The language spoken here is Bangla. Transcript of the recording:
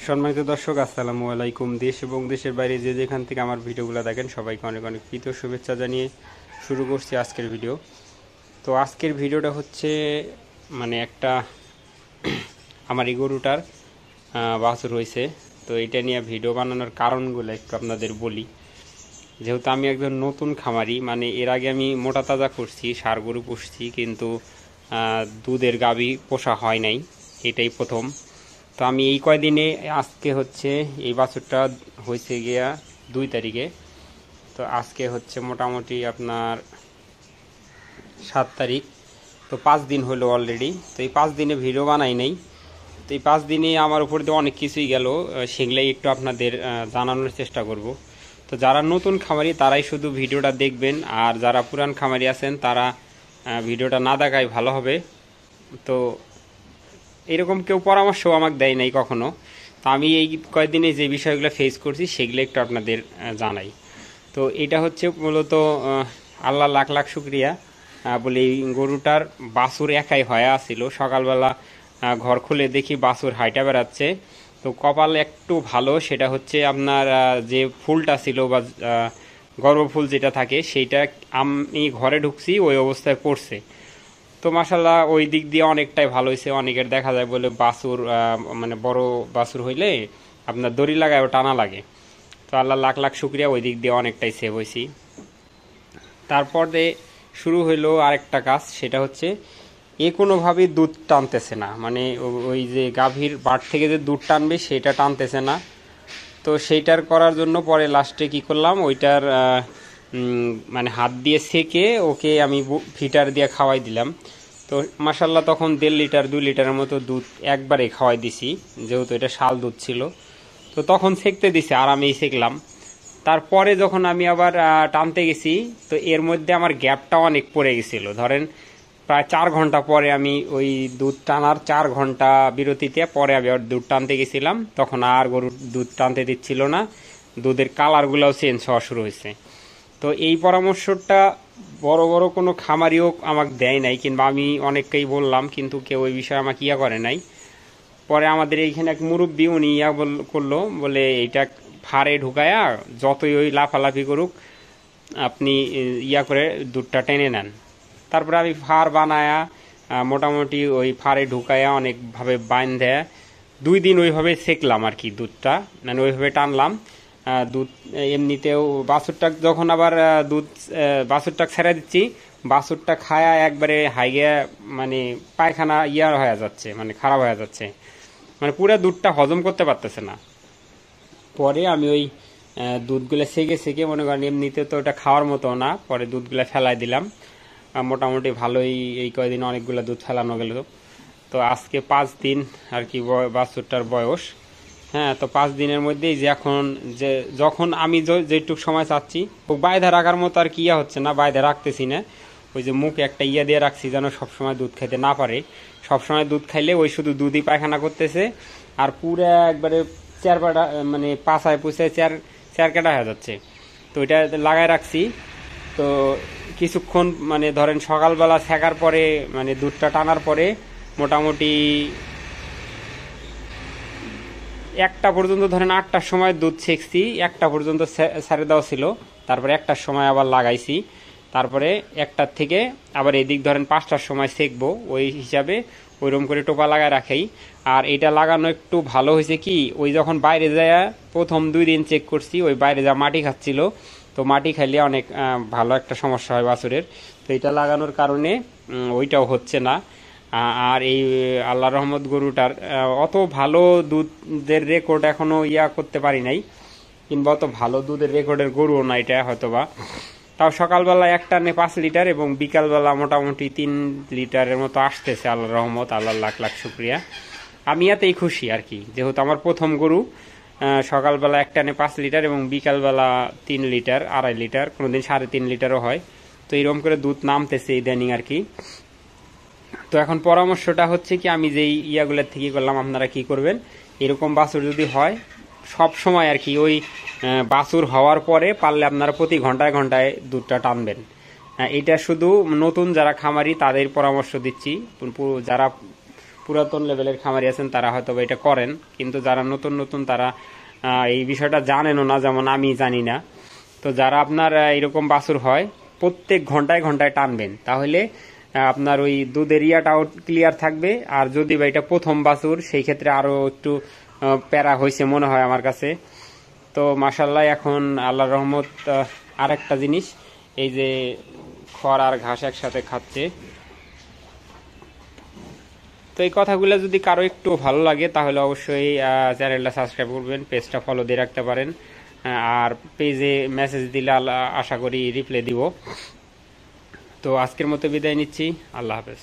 সম্মানিত দর্শক, আসসালামু আলাইকুম। দেশ এবং দেশের বাইরে যে যেখান থেকে আমার ভিডিওগুলো দেখেন সবাইকে অনেক অনেক প্রীত শুভেচ্ছা জানিয়ে শুরু করছি আজকের ভিডিও। তো আজকের ভিডিওটা হচ্ছে একটা আমার এই গরুটার বাছুর হয়েছে। তো এটা নিয়ে ভিডিও বানানোর কারণগুলো একটু আপনাদের বলি। যেহেতু আমি একজন নতুন খামারি, এর আগে আমি মোটা তাজা করছি, ষাঁড় গরু পুষছি, কিন্তু দুধের গাভী পোষা হয় নাই, এটাই প্রথম। তো আমি এই কয়দিনে আজকে হচ্ছে এই বাছুরটা হয়েছে গিয়া 2 তারিখে। তো আজকে হচ্ছে মোটামুটি আপনার 7 তারিখ। তো 5 দিন হলো অলরেডি। তো এই 5 দিনে ভিডিও বানাই নাই। তো এই 5 দিনে আমার উপর দিয়ে অনেক কিছুই গেল, সেগুলাই একটু আপনাদের জানানোর চেষ্টা করব। তো যারা নতুন খামারি তারাই শুধু ভিডিওটা দেখবেন, আর যারা পুরান খামারি আছেন তারা ভিডিওটা না দেখাই ভালো হবে। তো এরকম কেউ পরামর্শও আমাকে দেয় নাই কখনো। তো আমি এই কয়েকদিনে যে বিষয়গুলো ফেস করছি সেগুলো একটু আপনাদের জানাই। তো এটা হচ্ছে মূলত আল্লাহ লাখ লাখ শুক্রিয়া, বলে এই গরুটার বাছুর একাই হয়ে আসছিল। সকালবেলা ঘর খুলে দেখি বাছুর হাইটা বেড়াচ্ছে। তো কপাল একটু ভালো, সেটা হচ্ছে আপনার যে ফুলটা ছিল বা গর্ভফুল যেটা থাকে সেইটা আমি ঘরে ঢুকছি ওই অবস্থায় পড়ছে। তো মাশাল্লাহ ওই দিক দিয়ে অনেকটাই ভালো হয়েছে। অনেকের দেখা যায় বলে বাছুর বড় বাছুর হইলে আপনার দড়ি লাগায় ও টানা লাগে। তো আল্লাহ লাখ লাখ শুক্রিয়া, ওই দিক দিয়ে অনেকটাই সেভ হয়েছি। তারপরে শুরু হইলো আরেকটা কাজ, সেটা হচ্ছে কোনোভাবেই দুধ টানতেছে না। ওই যে গাভীর বাট থেকে যে দুধ টানবে সেটা টানতেছে না। তো সেইটার করার জন্য পরে লাস্টে কি করলাম, ওইটার হাত দিয়ে সেকে ওকে আমি ফিটার দিয়ে খাওয়াই দিলাম। তো মাসাল্লাহ তখন 1.5 লিটার 2 লিটারের মতো দুধ একবারে খাওয়াই দিছি, যেহেতু এটা শাল দুধ ছিল। তো তখন সেকতে দিছে আর আমি সেকলাম। তারপরে যখন আমি আবার টানতে গেছি, তো এর মধ্যে আমার গ্যাপটা অনেক পড়ে গেছিলো। ধরেন প্রায় 4 ঘন্টা পরে আমি ওই দুধ টানার 4 ঘন্টা বিরতিতে পরে আমি আবার দুধ টানতে গেছিলাম। তখন আর গরুর দুধ টানতে দিচ্ছিল না, দুধের কালারগুলোও চেঞ্জ হওয়া শুরু হয়েছে। তো এই পরামর্শটা বড় বড় কোনো খামারিও আমাকে দেয় নাই, কিংবা আমি অনেককেই বললাম, কিন্তু কেউ ওই বিষয়ে আমাকে করে নাই। পরে আমাদের এইখানে এক মুরব্বী উনি করলো, বলে এইটা ফাড়ে ঢুকায়া যতই ওই লাফালাফি করুক আপনি করে দুধটা টেনে নেন। তারপরে আমি ফাড় বানায়া মোটামুটি ওই ফাড়ে ঢুকায়া অনেকভাবে বাঁধে 2 দিন ওইভাবে সেকলাম আর কি দুধটা, ওইভাবে টানলাম দুধ। এমনিতেও বাছুরটা যখন আবার দুধ বাছুরটা ছেড়ে দিচ্ছি, বাছুরটা খায়া একবারে হাইগে পায়খানা হয়ে যাচ্ছে, খারাপ হয়ে যাচ্ছে, পুরো দুধটা হজম করতে পারতেছে না। পরে আমি ওই দুধগুলো সেকে সেকে মনে করেন, এমনিতে তো ওটা খাওয়ার মতো না, পরে দুধগুলো ফেলাই দিলাম। মোটামুটি ভালোই এই কয়দিন অনেকগুলো দুধ ফেলানো গেল। তো আজকে 5 দিন আর কি বাছুরটার বয়স। হ্যাঁ, তো 5 দিনের মধ্যেই যে যখন আমি যেটুক সময় চাচ্ছি, ও বাইরে রাখার মতো আর কি হচ্ছে না, বাইরে রাখতেছি না। ওই যে মুখে একটা দিয়ে রাখছি যেন সবসময় দুধ খাইতে না পারে। সবসময় দুধ খাইলে ওই শুধু দুধই পায়খানা করতেছে, আর পুরো একবারে চেয়ারপাটা পাছায় পুষে চেয়ার কাটা হয়ে যাচ্ছে। তো ওইটা লাগাই রাখছি। তো কিছুক্ষণ ধরেন সকালবেলা ছেঁকার পরে দুধটা টানার পরে মোটামুটি 1টা পর্যন্ত, ধরেন 8টার সময় দুধ ছেঁকছি, 1টা পর্যন্ত ছেড়ে দেওয়া ছিল। তারপরে 1টার সময় আবার লাগাইছি। তারপরে 1টার থেকে আবার এদিক ধরেন 5টার সময় সেকবো, ওই হিসাবে ওইরকম করে টোপা লাগায় রাখাই। আর এটা লাগানো একটু ভালো হয়েছে কি, ওই যখন বাইরে যায় প্রথম 2 দিন চেক করছি, ওই বাইরে যা মাটি খাচ্ছিল। তো মাটি খাইলে অনেক ভালো একটা সমস্যা হয় বাছুরের। তো এটা লাগানোর কারণে ওইটাও হচ্ছে না। আর এই আল্লাহ রহমত গরুটার অত ভালো দুধের রেকর্ড এখনো করতে পারি নাই, কিংবা অত ভালো দুধের রেকর্ডের গরুও না এটা হয়তোবা। তাও সকালবেলা 1 টানে 5 লিটার এবং বিকালবেলা মোটামুটি 3 লিটারের মতো আসতেছে, আল্লাহ রহমত, আল্লাহ লাখ লাখ শুক্রিয়া। আমি এতেই খুশি আর কি, যেহেতু আমার প্রথম গরু। সকালবেলা 1 টানে 5 লিটার এবং বিকালবেলা 3 লিটার, 2.5 লিটার, কোনোদিন 3.5 লিটারও হয়। তো এরকম করে দুধ নামতেছে ইদানিং আর কি। তো এখন পরামর্শটা হচ্ছে কি, আমি যেই ইয়াগুলোর থেকে করলাম, আপনারা কি করবেন, এরকম বাছুর যদি হয় সব সময় আর কি, ওই বাছুর হওয়ার পরে পারলে আপনারা প্রতি ঘন্টায় ঘন্টায় দুধটা টানবেন। এটা শুধু নতুন যারা খামারি তাদের পরামর্শ দিচ্ছি। যারা পুরাতন লেভেলের খামারি আছেন তারা হয়তো এটা করেন, কিন্তু যারা নতুন নতুন তারা এই বিষয়টা জানেনও না, যেমন আমি জানি না। তো যারা আপনার এরকম বাছুর হয় প্রত্যেক ঘন্টায় ঘন্টায় টানবেন, তাহলে আপনার ওই দুধের ইয়াটাও ক্লিয়ার থাকবে। আর যদি বা এটা প্রথম বাছুর, সেই ক্ষেত্রে আরও একটু প্যারা হয়েছে মনে হয় আমার কাছে। তো মাশাল্লাহ এখন আল্লাহর রহমত। আরেকটা জিনিস, এই যে খড় আর ঘাস একসাথে খাচ্ছে। তো এই কথাগুলো যদি কারো একটু ভালো লাগে তাহলে অবশ্যই চ্যানেলটা সাবস্ক্রাইব করবেন, পেজটা ফলো দিয়ে রাখতে পারেন। আর পেজে মেসেজ দিলে আশা করি রিপ্লাই দিব। তো আজকের মতো বিদায় নিচ্ছি, আল্লাহ হাফেজ।